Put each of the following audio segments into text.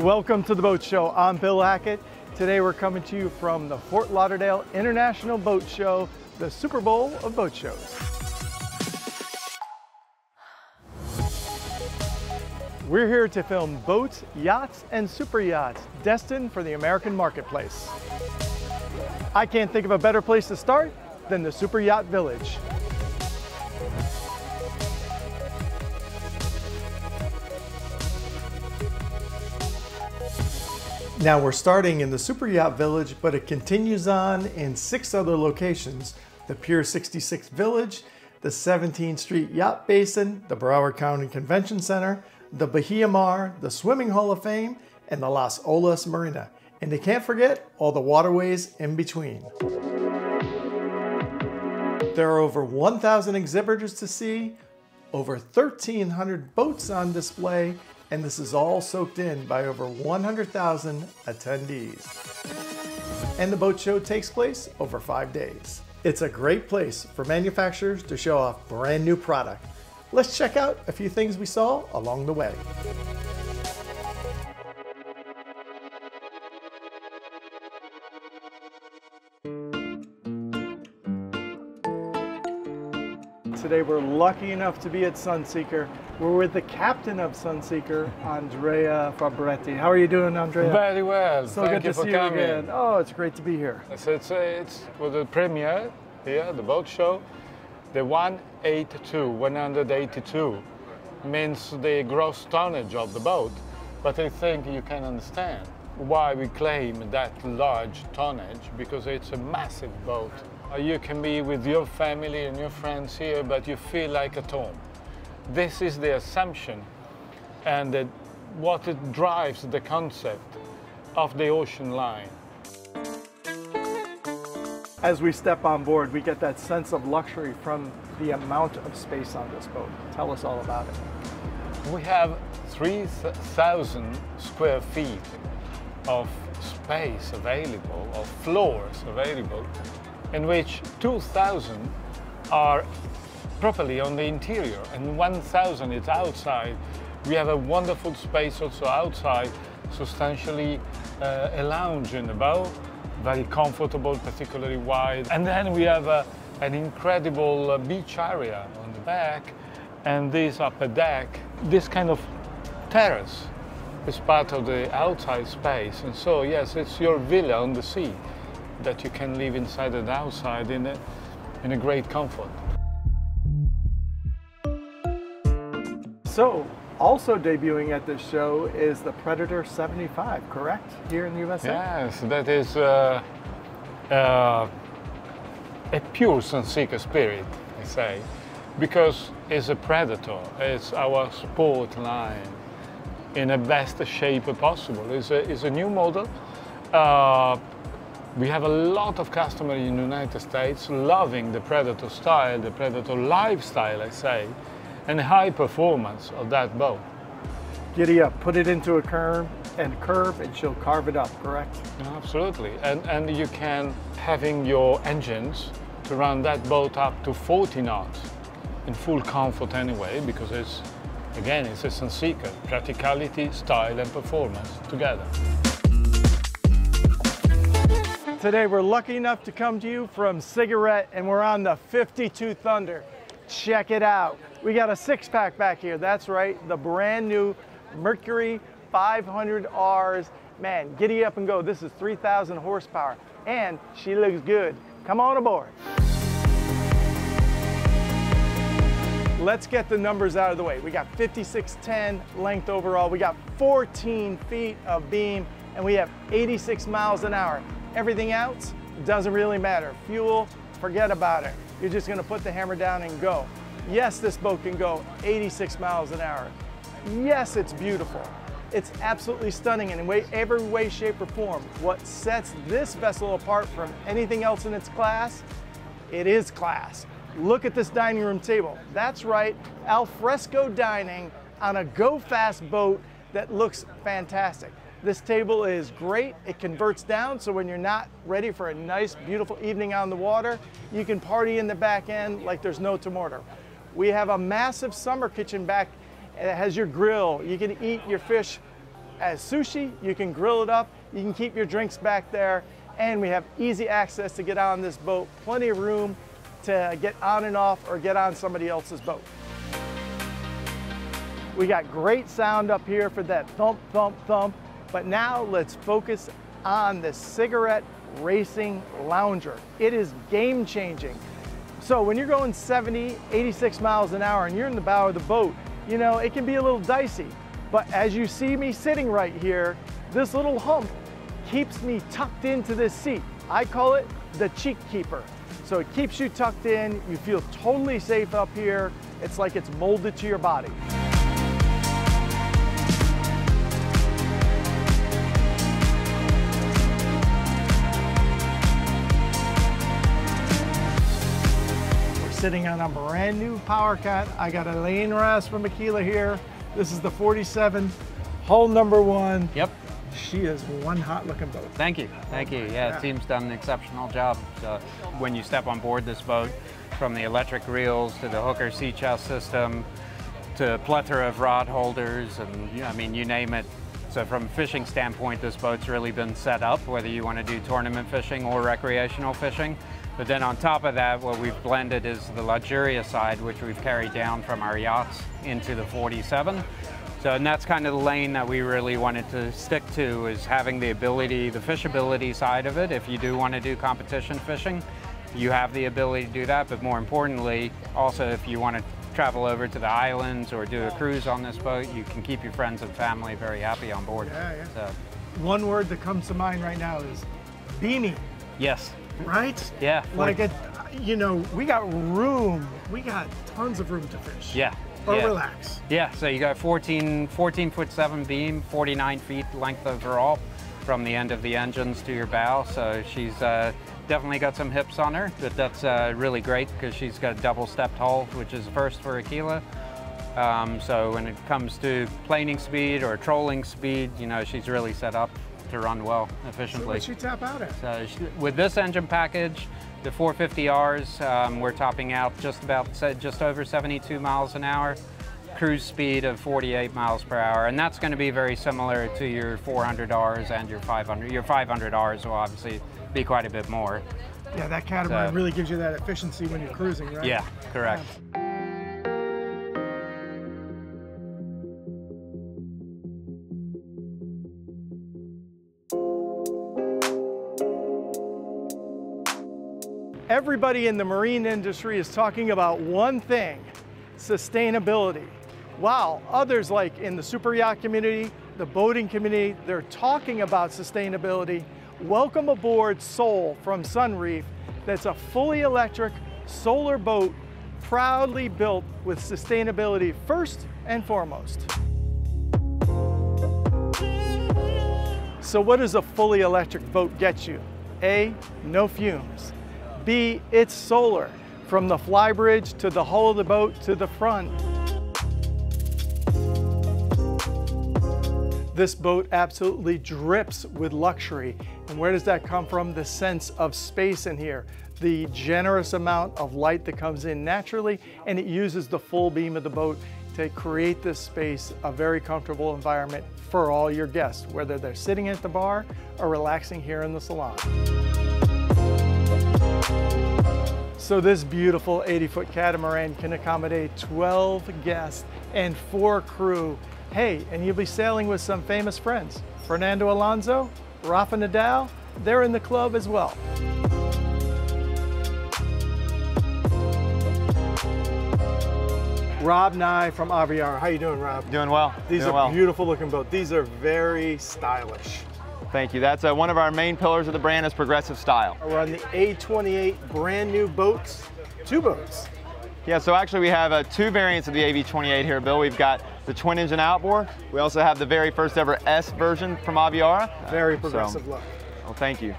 Welcome to the Boat Show. I'm Bill Hackett. Today we're coming to you from the Fort Lauderdale International Boat Show, the Super Bowl of boat shows. We're here to film boats, yachts, and super yachts destined for the American marketplace. I can't think of a better place to start than the Super Yacht Village. Now we're starting in the Super Yacht Village, but it continues on in 6 other locations: the Pier 66 Village, the 17th Street Yacht Basin, the Broward County Convention Center, the Bahia Mar, the Swimming Hall of Fame, and the Las Olas Marina. And you can't forget all the waterways in between. There are over 1,000 exhibitors to see, over 1,300 boats on display, and this is all soaked in by over 100,000 attendees. And the boat show takes place over 5 days. It's a great place for manufacturers to show off brand new product. Let's check out a few things we saw along the way. Today we're lucky enough to be at Sunseeker. We're with the captain of Sunseeker, Andrea Fabretti. How are you doing, Andrea? Very well. So good to see you again. Oh, it's great to be here. So it's for the premiere here, the boat show. The 182 means the gross tonnage of the boat, but I think you can understand why we claim that large tonnage, because it's a massive boat. You can be with your family and your friends here, but you feel like at home. This is the assumption and what it drives the concept of the ocean line. As we step on board, we get that sense of luxury from the amount of space on this boat. Tell us all about it. We have 3,000 square feet of space available, of floors available, in which 2,000 are properly on the interior and 1,000 is outside. We have a wonderful space also outside, substantially a lounge in the bow, very comfortable, particularly wide. And then we have an incredible beach area on the back, and this upper deck, this kind of terrace is part of the outside space. And so, yes, it's your villa on the sea that you can live inside and outside in a great comfort. So, also debuting at this show is the Predator 75, correct? Here in the USA? Yes, that is a pure Sunseeker spirit, I say, because it's a Predator. It's our sport line in the best shape possible. It's a new model. We have a lot of customers in the United States loving the Predator style, the Predator lifestyle, I say, and the high performance of that boat. Giddy up, put it into a curve, and she'll carve it up, correct? Absolutely, and you can having your engines to run that boat up to 40 knots in full comfort anyway, because it's a Sunseeker, practicality, style and performance together. Today we're lucky enough to come to you from Cigarette, and we're on the 52 Thunder. Check it out. We got a 6-pack back here. That's right, the brand new Mercury 500Rs. Man, giddy up and go. This is 3,000 horsepower, and she looks good. Come on aboard. Let's get the numbers out of the way. We got 5610 length overall. We got 14 feet of beam, and we have 86 miles an hour. Everything else doesn't really matter. Fuel, forget about it. You're just gonna put the hammer down and go. Yes, this boat can go 86 miles an hour. Yes, it's beautiful. It's absolutely stunning in every way, shape, or form. What sets this vessel apart from anything else in its class? It is class. Look at this dining room table. That's right, al fresco dining on a go-fast boat that looks fantastic. This table is great. It converts down, so when you're not ready for a nice, beautiful evening on the water, you can party in the back end like there's no tomorrow. We have a massive summer kitchen back. It has your grill. You can eat your fish as sushi. You can grill it up. You can keep your drinks back there. And we have easy access to get on this boat. Plenty of room to get on and off or get on somebody else's boat. We got great sound up here for that thump, thump, thump. But now let's focus on the cigarette racing lounger. It is game changing. So when you're going 70, 86 miles an hour and you're in the bow of the boat, you know, it can be a little dicey. But as you see me sitting right here, this little hump keeps me tucked into this seat. I call it the cheek keeper. So it keeps you tucked in. You feel totally safe up here. It's like it's molded to your body. Sitting on a brand new Power Cat. I got a lane rest from Aila here. This is the 47, hull number 1. Yep. She is one hot looking boat. Thank you, thank you. Yeah, the team's done an exceptional job. So when you step on board this boat, from the electric reels to the hooker sea chest system, to a plethora of rod holders, and I mean, you name it. So from a fishing standpoint, this boat's really been set up, whether you want to do tournament fishing or recreational fishing. But then on top of that, what we've blended is the luxurious side, which we've carried down from our yachts into the 47. So, and that's kind of the lane that we really wanted to stick to, is having the ability, the fishability side of it. If you do want to do competition fishing, you have the ability to do that. But more importantly, also if you want to travel over to the islands or do a cruise on this boat, you can keep your friends and family very happy on board. Yeah, yeah. So, one word that comes to mind right now is beamy. yes. Right? Yeah. Like, you know, we got room. We got tons of room to fish. Yeah. Or yeah. relax. Yeah, so you got 14'7" beam, 49 feet length overall from the end of the engines to your bow. So she's definitely got some hips on her, but that's really great because she's got a double stepped hull, which is first for Aila. So when it comes to planing speed or trolling speed, you know, she's really set up to run well, efficiently. So what'd she tap out at? So with this engine package, the 450Rs, we're topping out just over 72 miles an hour, cruise speed of 48 miles per hour, and that's going to be very similar to your 400Rs and your 500. Your 500Rs will obviously be quite a bit more. Yeah, that catamaran really gives you that efficiency when you're cruising, right? Yeah, correct. Everybody in the marine industry is talking about one thing: sustainability. While others, like in the super yacht community, the boating community, they're talking about sustainability, welcome aboard Sol from Reef. That's a fully electric solar boat, proudly built with sustainability first and foremost. So what does a fully electric boat get you? A, no fumes. B, it's solar, from the flybridge to the hull of the boat to the front. This boat absolutely drips with luxury. And where does that come from? The sense of space in here, the generous amount of light that comes in naturally, and it uses the full beam of the boat to create this space, a very comfortable environment for all your guests, whether they're sitting at the bar or relaxing here in the salon. So this beautiful 80-foot catamaran can accommodate 12 guests and 4 crew. Hey, and you'll be sailing with some famous friends. Fernando Alonso, Rafa Nadal, they're in the club as well. Rob Nye from Aviara. How you doing, Rob? Doing well. These are beautiful looking boats. These are very stylish. Thank you. That's one of our main pillars of the brand is progressive style. We're on the A28 brand new boats, 2 boats. Yeah, so actually we have 2 variants of the AV28 here, Bill. We've got the twin engine outboard. We also have the very first ever S version from Aviara. Very progressive look. Well, thank you.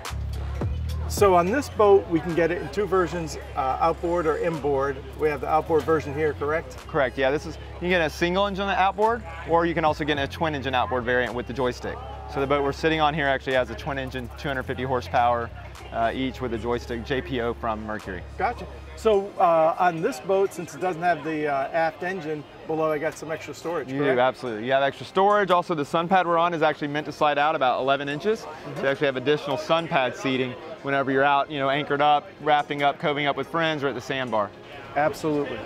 So on this boat, we can get it in 2 versions, outboard or inboard. We have the outboard version here, correct? Correct, yeah. You can get a single engine outboard, or you can also get a twin engine outboard variant with the joystick. So the boat we're sitting on here actually has a twin engine, 250 horsepower each with a joystick JPO from Mercury. Gotcha. So on this boat, since it doesn't have the aft engine, below I got some extra storage, correct? You do, absolutely. You have extra storage. Also, the sun pad we're on is actually meant to slide out about 11 inches. So you actually have additional sun pad seating whenever you're out, you know, anchored up, rafting up, coving up with friends, or at the sandbar. Absolutely.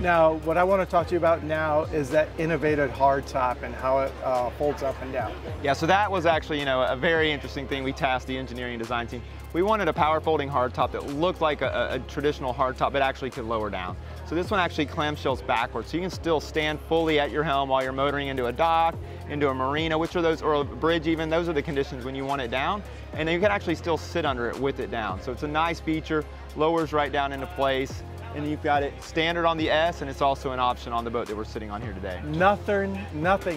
Now, what I want to talk to you about now is that innovative hardtop and how it folds up and down. Yeah, so that was actually, you know, a very interesting thing we tasked the engineering and design team. We wanted a power folding hardtop that looked like a traditional hardtop, but actually could lower down. So this one actually clamshells backwards, so you can still stand fully at your helm while you're motoring into a dock, into a marina, which are those, or a bridge even. Those are the conditions when you want it down, and then you can actually still sit under it with it down. So it's a nice feature, lowers right down into place. And you've got it standard on the S, and it's also an option on the boat that we're sitting on here today. Nothing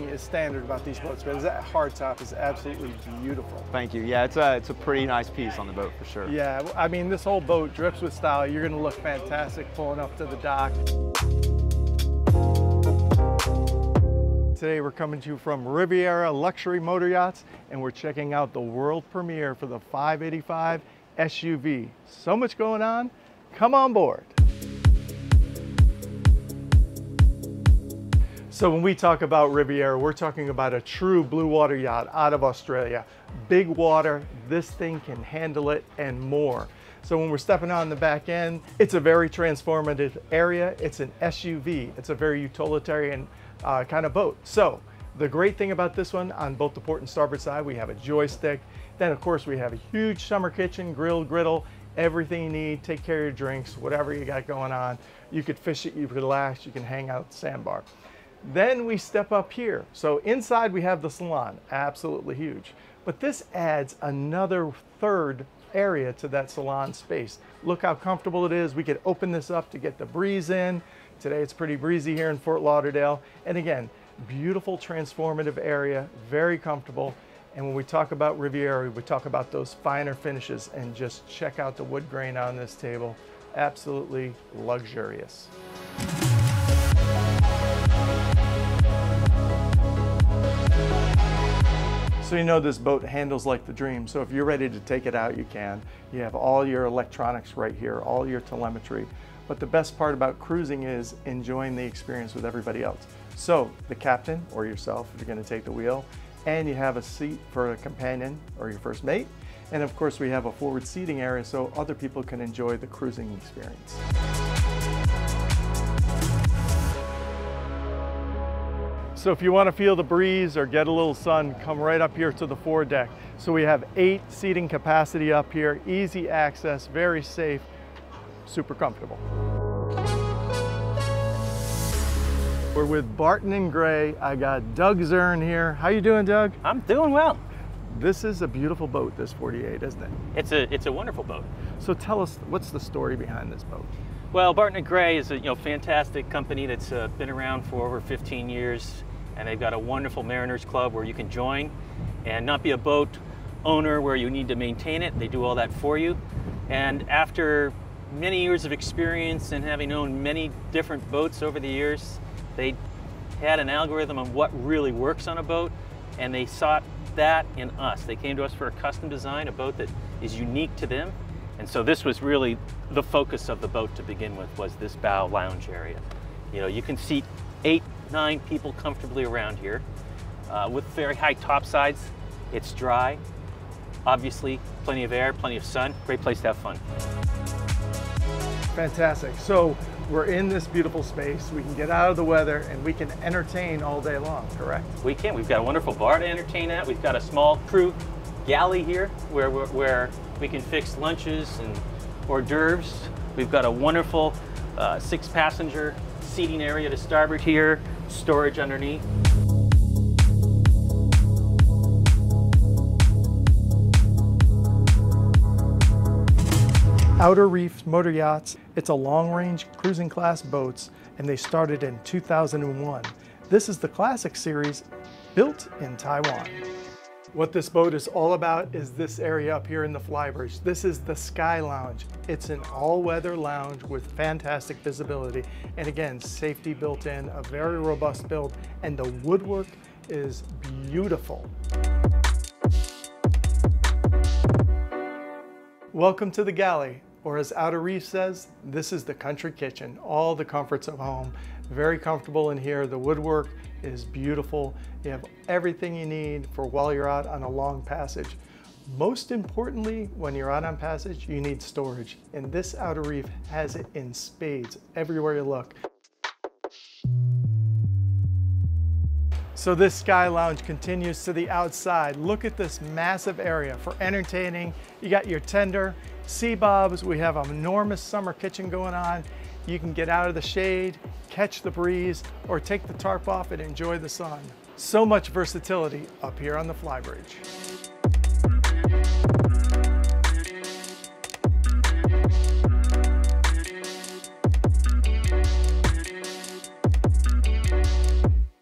is standard about these boats, but that hardtop is absolutely beautiful. Thank you. Yeah, it's a pretty nice piece on the boat for sure. Yeah, I mean, this whole boat drips with style. You're going to look fantastic pulling up to the dock. Today we're coming to you from Riviera Luxury Motor Yachts, and we're checking out the world premiere for the 585 SUV. So much going on. Come on board. So when we talk about Riviera, we're talking about a true blue water yacht out of Australia. Big water, this thing can handle it and more. So when we're stepping on the back end, it's a very transformative area. It's an SUV. It's a very utilitarian kind of boat. So the great thing about this one, on both the port and starboard side, we have a joystick. Then of course we have a huge summer kitchen, griddle, everything you need. Take care of your drinks, whatever you got going on. You could fish it, you could relax, you can hang out at the sandbar. Then we step up here. So inside we have the salon, absolutely huge. But this adds another third area to that salon space. Look how comfortable it is. We could open this up to get the breeze in. Today it's pretty breezy here in Fort Lauderdale. And again, beautiful transformative area, very comfortable. And when we talk about Riviera, we talk about those finer finishes, and just check out the wood grain on this table. Absolutely luxurious. So you know this boat handles like the dream. So if you're ready to take it out, you can. You have all your electronics right here, all your telemetry. But the best part about cruising is enjoying the experience with everybody else. So the captain or yourself, if you're going to take the wheel, and you have a seat for a companion or your first mate. And of course we have a forward seating area so other people can enjoy the cruising experience. So if you want to feel the breeze or get a little sun, come right up here to the foredeck. So we have 8 seating capacity up here, easy access, very safe, super comfortable. We're with Barton Gray. I got Doug Zern here. How you doing, Doug? I'm doing well. This is a beautiful boat, this 48, isn't it? It's a wonderful boat. So tell us, what's the story behind this boat? Well, Barton Gray is a fantastic company that's been around for over 15 years, and they've got a wonderful Mariners Club where you can join and not be a boat owner where you need to maintain it. They do all that for you. And after many years of experience and having owned many different boats over the years, they had an algorithm on what really works on a boat, and they sought that in us. They came to us for a custom design, a boat that is unique to them. And so this was really the focus of the boat to begin with, was this bow lounge area. You know, you can seat 8, 9 people comfortably around here with very high top sides. It's dry, obviously plenty of air, plenty of sun, great place to have fun. Fantastic. So we're in this beautiful space. We can get out of the weather and we can entertain all day long, correct? We can. We've got a wonderful bar to entertain at. We've got a small crew galley here where we can fix lunches and hors d'oeuvres. We've got a wonderful 6-passenger seating area to starboard here, storage underneath. Outer Reef Motor Yachts, it's a long-range cruising class boats, and they started in 2001. This is the Classic series built in Taiwan. What this boat is all about is this area up here in the flybridge. This is the Sky Lounge. It's an all-weather lounge with fantastic visibility. And again, safety built in, a very robust build, and the woodwork is beautiful. Welcome to the galley, or as Outer Reef says, this is the country kitchen. All the comforts of home. Very comfortable in here. The woodwork is beautiful. You have everything you need for while you're out on a long passage. Most importantly, when you're out on passage, you need storage. And this Outer Reef has it in spades everywhere you look. So this Sky Lounge continues to the outside. Look at this massive area for entertaining. You got your tender, sea bobs. We have an enormous summer kitchen going on. You can get out of the shade, catch the breeze, or take the tarp off and enjoy the sun. So much versatility up here on the flybridge.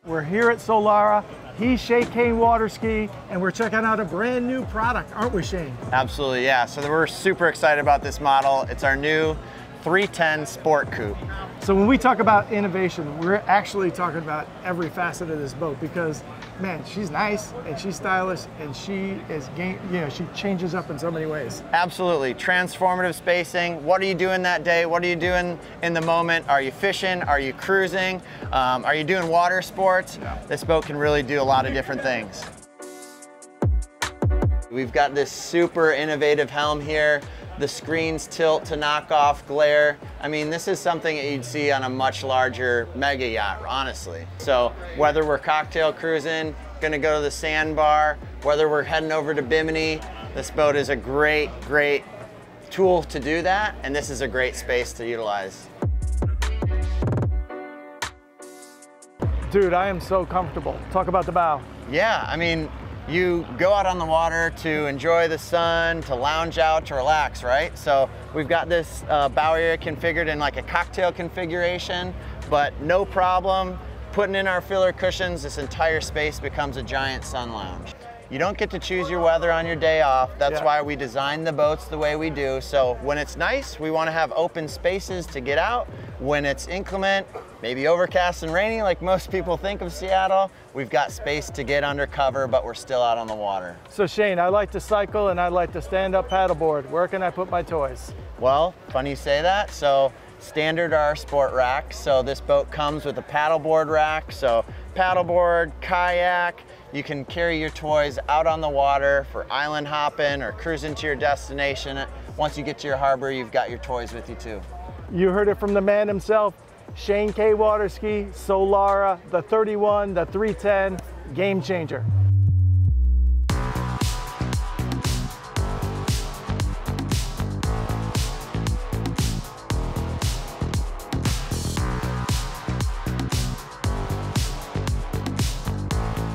We're here at Solara. He's Shane Kane Water Ski, and we're checking out a brand new product, aren't we, Shane? Absolutely, yeah. So we're super excited about this model. It's our new 310 Sport Coupe. So when we talk about innovation, we're actually talking about every facet of this boat because, man, she's nice and she's stylish and she is, she changes up in so many ways. Absolutely, transformative spacing. What are you doing that day? What are you doing in the moment? Are you fishing? Are you cruising? Are you doing water sports? Yeah. This boat can really do a lot of different things. We've got this super innovative helm here. The screens tilt to knock off glare. I mean, this is something that you'd see on a much larger mega yacht, honestly. So whether we're cocktail cruising, gonna go to the sandbar, whether we're heading over to Bimini, this boat is a great, great tool to do that, and this is a great space to utilize. Dude, I am so comfortable. Talk about the bow. Yeah, I mean, you go out on the water to enjoy the sun, to lounge out, to relax, right? So we've got this bow area configured in like a cocktail configuration, but no problem. Putting in our filler cushions, this entire space becomes a giant sun lounge. You don't get to choose your weather on your day off. That's why we designed the boats the way we do. So when it's nice, we want to have open spaces to get out. When it's inclement, maybe overcast and rainy like most people think of Seattle, we've got space to get under cover, but we're still out on the water. So Shane, I like to cycle and I like to stand up paddleboard. Where can I put my toys? Well, funny you say that. So standard are our sport racks. So this boat comes with a paddleboard rack. So paddleboard, kayak, you can carry your toys out on the water for island hopping or cruising to your destination. Once you get to your harbor, you've got your toys with you too. You heard it from the man himself, Shane K. Waterski, Solara, the 31, the 310, game changer.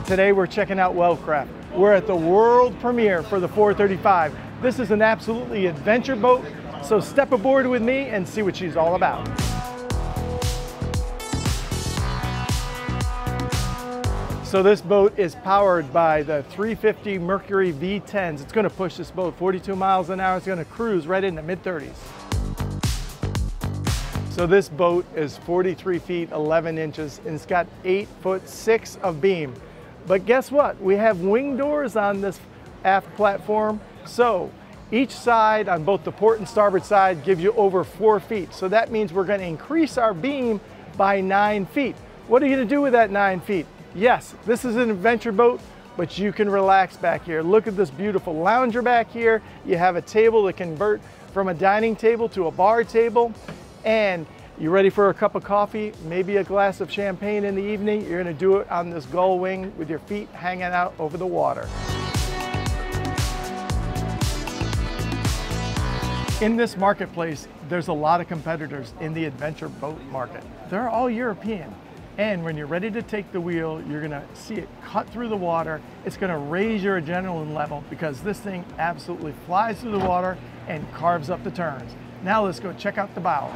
Today we're checking out Wellcraft. We're at the world premiere for the 435. This is an absolutely adventure boat, so step aboard with me and see what she's all about. So this boat is powered by the 350 Mercury V10s. It's going to push this boat 42 miles an hour. It's going to cruise right in the mid-30s. So this boat is 43 feet 11 inches and it's got 8'6" of beam. But guess what? We have wing doors on this aft platform. So each side on both the port and starboard side gives you over 4 feet. So that means we're going to increase our beam by 9 feet. What are you going to do with that 9 feet? Yes, this is an adventure boat, but you can relax back here. Look at this beautiful lounger back here. You have a table that can convert from a dining table to a bar table. And you ready for a cup of coffee, maybe a glass of champagne in the evening? You're gonna do it on this gull wing with your feet hanging out over the water. In this marketplace, there's a lot of competitors in the adventure boat market. They're all European. And when you're ready to take the wheel, you're gonna see it cut through the water. It's gonna raise your adrenaline level because this thing absolutely flies through the water and carves up the turns. Now let's go check out the bow.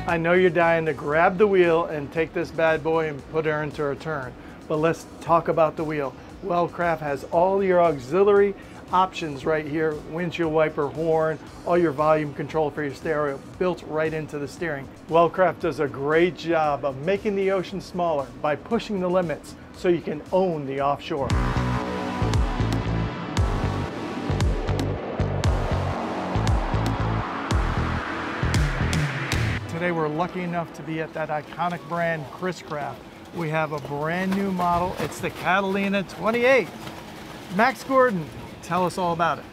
I know you're dying to grab the wheel and take this bad boy and put her into a turn, but let's talk about the wheel. Wellcraft has all your auxiliary options right here, windshield wiper, horn, all your volume control for your stereo built right into the steering. Wellcraft does a great job of making the ocean smaller by pushing the limits so you can own the offshore. Today we're lucky enough to be at that iconic brand, CRICS Craft. We have a brand new model. It's the Catalina 28. Max Gordon, tell us all about it.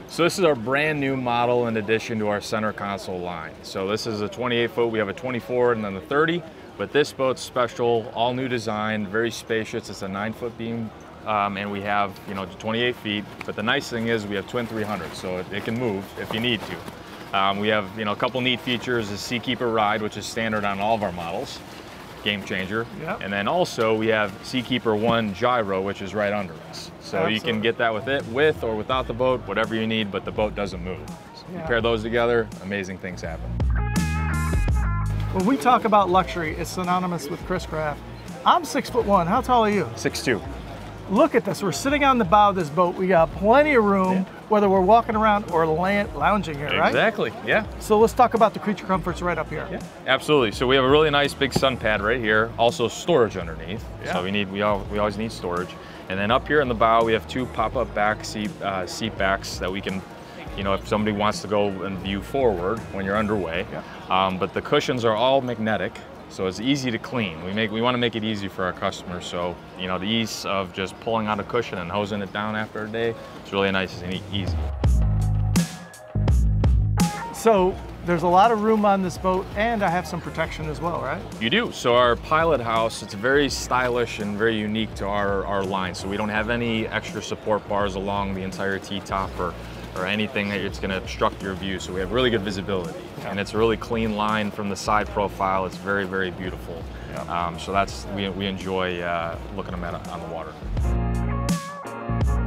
So this is our brand new model in addition to our center console line. So this is a 28 foot, we have a 24 and then the 30, but this boat's special, all new design, very spacious. It's a 9-foot beam and we have, 28 feet. But the nice thing is we have twin 300s, so it can move if you need to. We have, a couple neat features, a Seakeeper ride, which is standard on all of our models, game changer. Yep. And then also we have Seakeeper 1 gyro, which is right under us. So Absolutely. You can get that with or without the boat, whatever you need, but the boat doesn't move. So you pair those together, amazing things happen. When we talk about luxury, it's synonymous with CRICS Craft. I'm 6'1", how tall are you? 6'2". Look at this, we're sitting on the bow of this boat. We got plenty of room, whether we're walking around or lounging here, right? Exactly, yeah. So let's talk about the creature comforts right up here. Yeah, absolutely. So we have a really nice big sun pad right here, also storage underneath. Yeah. So we always need storage. And then up here in the bow, we have 2 pop-up back seat backs that we can, if somebody wants to go and view forward when you're underway. Yeah. But the cushions are all magnetic. So it's easy to clean. We want to make it easy for our customers. So, the ease of just pulling out a cushion and hosing it down after a day, it's really nice and easy. So there's a lot of room on this boat and I have some protection as well, right? You do. So our pilot house, it's very stylish and very unique to our line. So we don't have any extra support bars along the entire T-top or anything that it's going to obstruct your view. So we have really good visibility. Yeah. And it's a really clean line from the side profile. It's very, very beautiful. Yeah. So we enjoy looking them at on the water.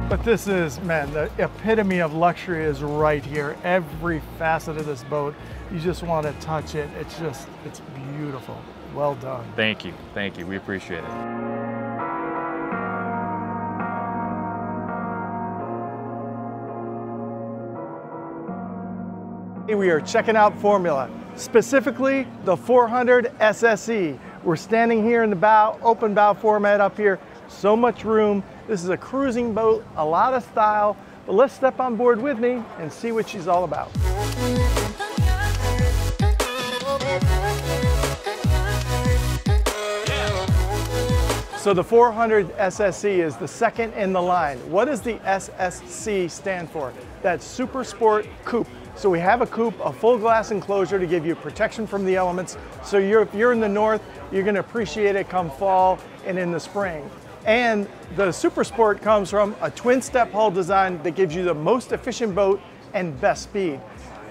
But this is, man, the epitome of luxury is right here. Every facet of this boat, you just want to touch it. It's beautiful. Well done. Thank you. Thank you. We appreciate it. We are checking out Formula, specifically the 400 SSE. We're standing here in the bow, open bow format up here, so much room. This is a cruising boat, a lot of style, but let's step on board with me and see what she's all about. So the 400 SSE is the second in the line. What does the SSC stand for? That's Super Sport Coupe. So we have a coupe, a full glass enclosure to give you protection from the elements. So if you're in the north, you're gonna appreciate it come fall and in the spring. And the Super Sport comes from a twin step hull design that gives you the most efficient boat and best speed.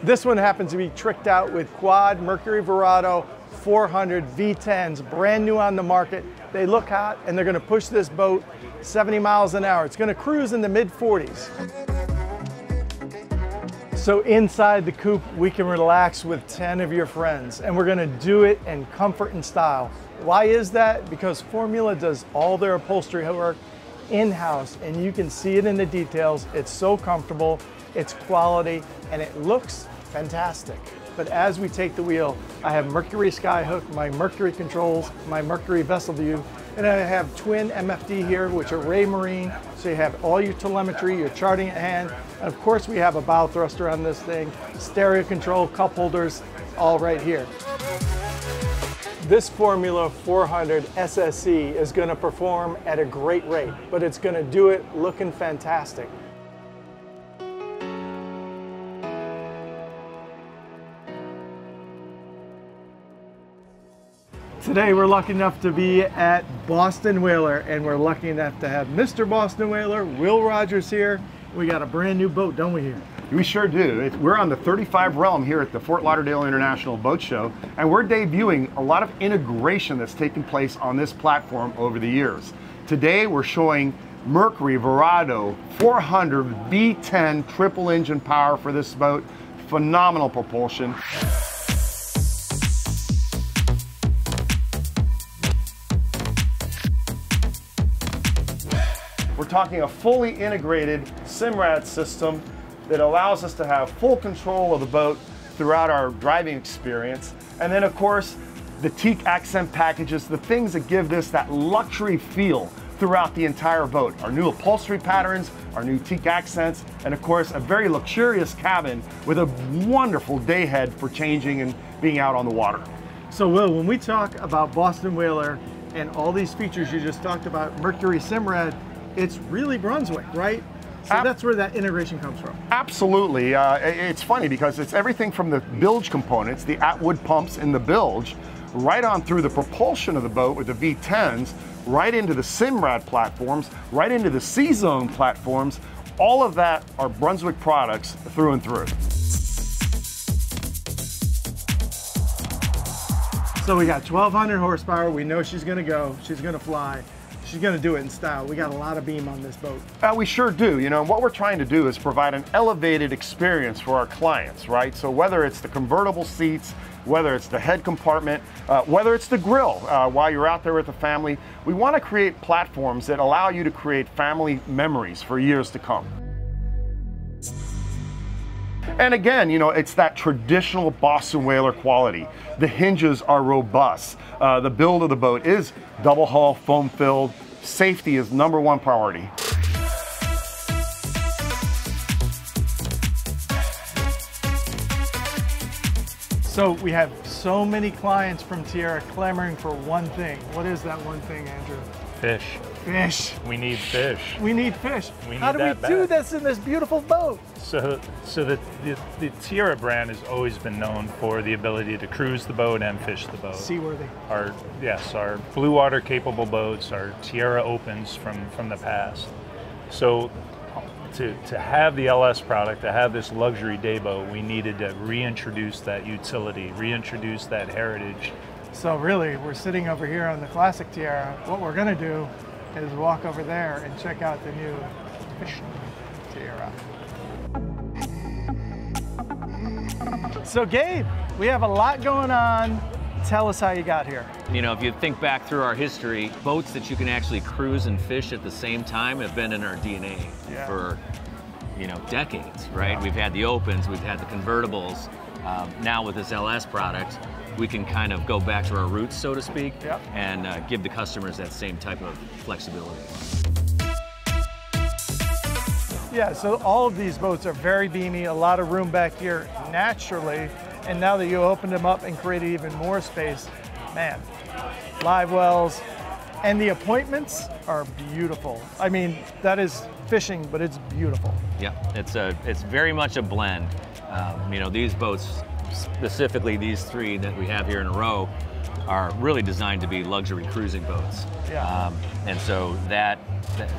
This one happens to be tricked out with quad Mercury Verado 400 V10s, brand new on the market. They look hot and they're gonna push this boat 70 miles an hour. It's gonna cruise in the mid 40s. So inside the coupe, we can relax with 10 of your friends, and we're gonna do it in comfort and style. Why is that? Because Formula does all their upholstery work in-house, and you can see it in the details. It's so comfortable, it's quality, and it looks fantastic. But as we take the wheel, I have Mercury Skyhook, my Mercury controls, my Mercury vessel view, and I have twin MFD here, which are Ray Marine, so you have all your telemetry, your charting at hand, and of course we have a bow thruster on this thing, stereo control, cup holders, all right here. This Formula 400 SSE is going to perform at a great rate, but it's going to do it looking fantastic. Today we're lucky enough to be at Boston Whaler, and we're lucky enough to have Mr. Boston Whaler, Will Rogers here. We got a brand new boat, don't we here? We sure do. We're on the 35 realm here at the Fort Lauderdale International Boat Show, and we're debuting a lot of integration that's taken place on this platform over the years. Today we're showing Mercury Verado 400 V10 triple engine power for this boat. Phenomenal propulsion. We're talking a fully integrated Simrad system that allows us to have full control of the boat throughout our driving experience. And then of course, the teak accent packages, the things that give this that luxury feel throughout the entire boat. Our new upholstery patterns, our new teak accents, and of course, a very luxurious cabin with a wonderful day head for changing and being out on the water. So Will, when we talk about Boston Whaler and all these features you just talked about, Mercury Simrad, it's really Brunswick, right? So that's where that integration comes from. Absolutely. It's funny because it's everything from the bilge components, the Atwood pumps in the bilge, right on through the propulsion of the boat with the V10s, right into the Simrad platforms, right into the C-Zone platforms. All of that are Brunswick products through and through. So we got 1,200 horsepower. We know she's gonna go, she's gonna fly. She's gonna do it in style. We got a lot of beam on this boat. We sure do. You know, what we're trying to do is provide an elevated experience for our clients, right? So whether it's the convertible seats, whether it's the head compartment, whether it's the grill while you're out there with the family, we want to create platforms that allow you to create family memories for years to come. And again, you know, it's that traditional Boston Whaler quality. The hinges are robust. The build of the boat is double hull, foam filled. Safety is #1 priority. So we have so many clients from Tiara clamoring for one thing. What is that one thing, Andrew? Fish. Fish. We need fish. We need fish. We How need do we that bad. do this in this beautiful boat? So the Tiara brand has always been known for the ability to cruise the boat and fish the boat. Seaworthy. Our blue water capable boats, our Tiara Opens from the past. So to have the LS product, to have this luxury day boat, we needed to reintroduce that utility, reintroduce that heritage. So really, we're sitting over here on the classic Tiara. What we're gonna do is walk over there and check out the new fish Tiara. So Gabe, we have a lot going on. Tell us how you got here. You know, if you think back through our history, boats that you can actually cruise and fish at the same time have been in our DNA for, you know, decades, right? Yeah. We've had the Opens, we've had the convertibles. Now with this LS product, we can kind of go back to our roots, so to speak, and give the customers that same type of flexibility. Yeah, so all of these boats are very beamy, a lot of room back here naturally, and now that you opened them up and created even more space, man, live wells, and the appointments are beautiful. I mean, that is fishing, but it's beautiful. Yeah, it's very much a blend. You know, these boats, specifically these three that we have here in a row, are really designed to be luxury cruising boats. Yeah. And so that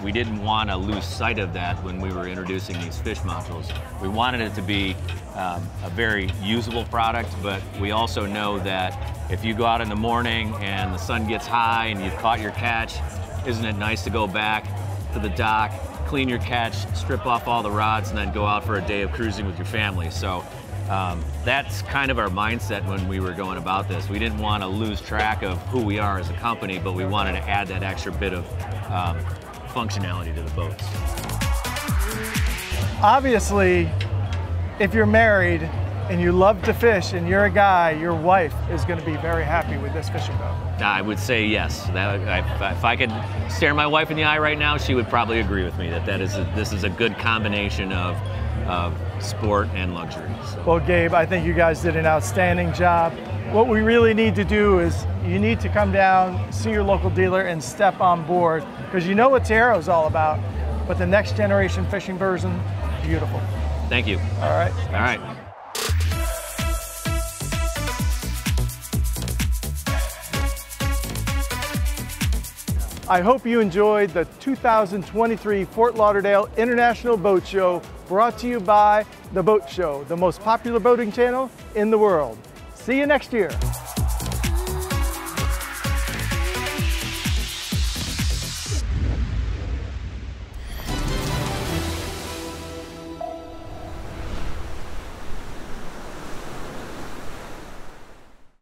we didn't want to lose sight of that when we were introducing these fish modules. We wanted it to be a very usable product, but we also know that if you go out in the morning and the sun gets high and you've caught your catch, isn't it nice to go back to the dock, clean your catch, strip off all the rods, and then go out for a day of cruising with your family? So that's kind of our mindset when we were going about this. We didn't want to lose track of who we are as a company, but we wanted to add that extra bit of functionality to the boats. Obviously, if you're married and you love to fish and you're a guy, your wife is going to be very happy with this fishing boat. I would say yes. If I could stare my wife in the eye right now, she would probably agree with me that this is a good combination of sport and luxury. So. Well, Gabe, I think you guys did an outstanding job. What we really need to do is you need to come down, see your local dealer, and step on board, because you know what Tiara is all about, but the next generation fishing version, beautiful. Thank you. All right. All right. I hope you enjoyed the 2023 Fort Lauderdale International Boat Show, brought to you by The Boat Show, the most popular boating channel in the world. See you next year.